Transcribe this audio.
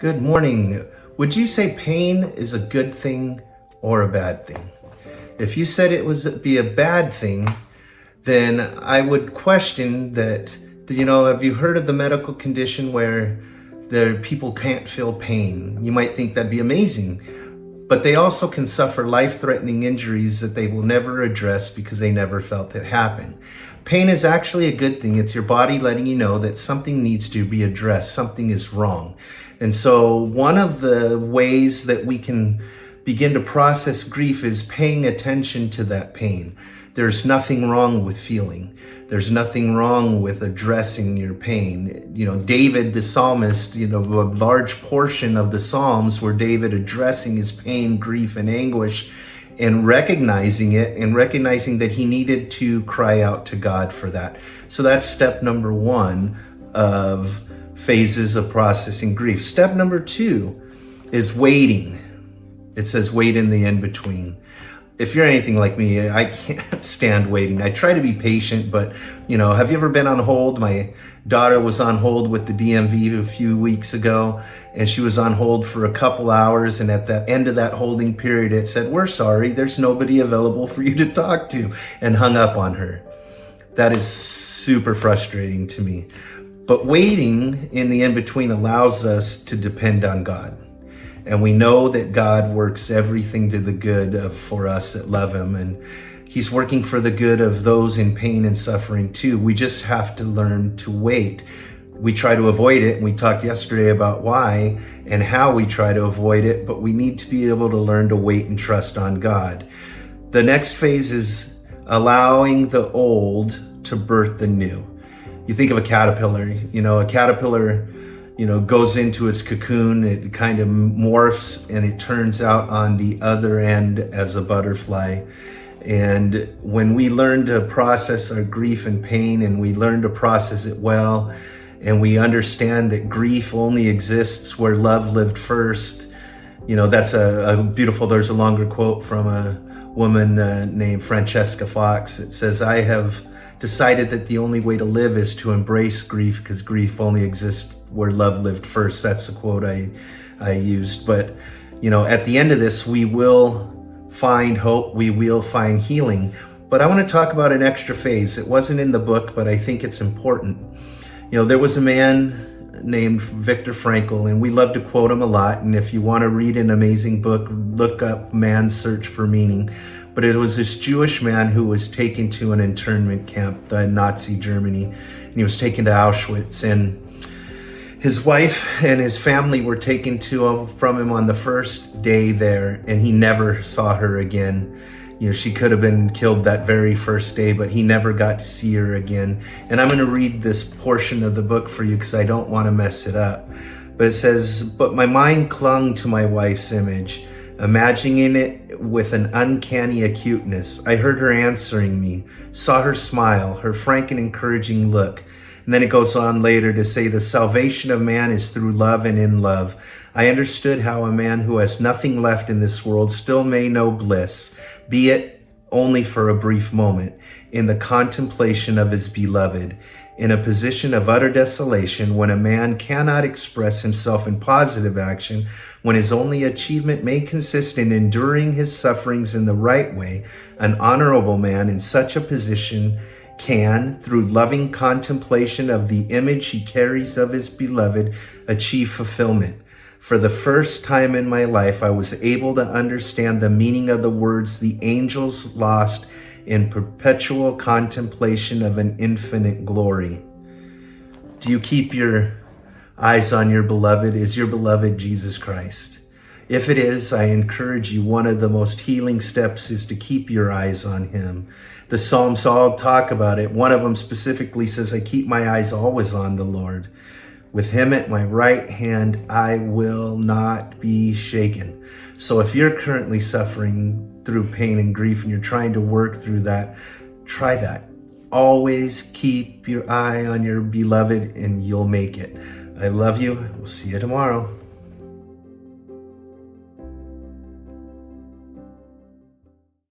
Good morning. Would you say pain is a good thing or a bad thing? If you said it was be a bad thing, then I would question that, have you heard of the medical condition where people can't feel pain? You might think that'd be amazing, but they also can suffer life-threatening injuries that they will never address because they never felt it happen. Pain is actually a good thing. It's your body letting you know that something needs to be addressed, something is wrong. And so one of the ways that we can begin to process grief is paying attention to that pain. There's nothing wrong with feeling. There's nothing wrong with addressing your pain. David, the psalmist, a large portion of the Psalms were David addressing his pain, grief, and anguish, and recognizing it and recognizing that he needed to cry out to God for that. So that's step number one of phases of processing grief. Step number two is waiting. It says wait in the in-between. If you're anything like me, I can't stand waiting. I try to be patient, but have you ever been on hold? My daughter was on hold with the DMV a few weeks ago, and she was on hold for a couple hours. And at the end of that holding period, it said, "We're sorry, there's nobody available for you to talk to," and hung up on her. That is super frustrating to me. But waiting in the in-between allows us to depend on God. And we know that God works everything to the good for us that love him. And he's working for the good of those in pain and suffering too. We just have to learn to wait. We try to avoid it. And we talked yesterday about why and how we try to avoid it. But we need to be able to learn to wait and trust on God. The next phase is allowing the old to birth the new. You think of a caterpillar. A caterpillar goes into its cocoon, it kind of morphs, and it turns out on the other end as a butterfly. And when we learn to process our grief and pain, and we learn to process it well, and we understand that grief only exists where love lived first, that's there's a longer quote from a woman named Francesca Fox. It says, "I have decided that the only way to live is to embrace grief because grief only exists where love lived first." That's the quote I used. But, at the end of this, we will find hope. We will find healing. But I want to talk about an extra phase. It wasn't in the book, but I think it's important. There was a man named Viktor Frankl, and we love to quote him a lot. And if you want to read an amazing book, look up Man's Search for Meaning. But it was this Jewish man who was taken to an internment camp in Nazi Germany, and he was taken to Auschwitz, and his wife and his family were taken from him on the first day there, and he never saw her again. She could have been killed that very first day, but he never got to see her again. And I'm going to read this portion of the book for you because I don't want to mess it up. But it says, "But my mind clung to my wife's image, imagining it with an uncanny acuteness. I heard her answering me, saw her smile, her frank and encouraging look." And then it goes on later to say, "The salvation of man is through love and in love. I understood how a man who has nothing left in this world still may know bliss, be it only for a brief moment, in the contemplation of his beloved. In a position of utter desolation, when a man cannot express himself in positive action, when his only achievement may consist in enduring his sufferings in the right way, an honorable man in such a position can, through loving contemplation of the image he carries of his beloved, achieve fulfillment. For the first time in my life, I was able to understand the meaning of the words the angels lost in perpetual contemplation of an infinite glory." Do you keep your eyes on your beloved? Is your beloved Jesus Christ? If it is, I encourage you, one of the most healing steps is to keep your eyes on him. The Psalms all talk about it. One of them specifically says, "I keep my eyes always on the Lord. With him at my right hand, I will not be shaken." So if you're currently suffering through pain and grief and you're trying to work through that, try that. Always keep your eye on your beloved and you'll make it. I love you. We'll see you tomorrow.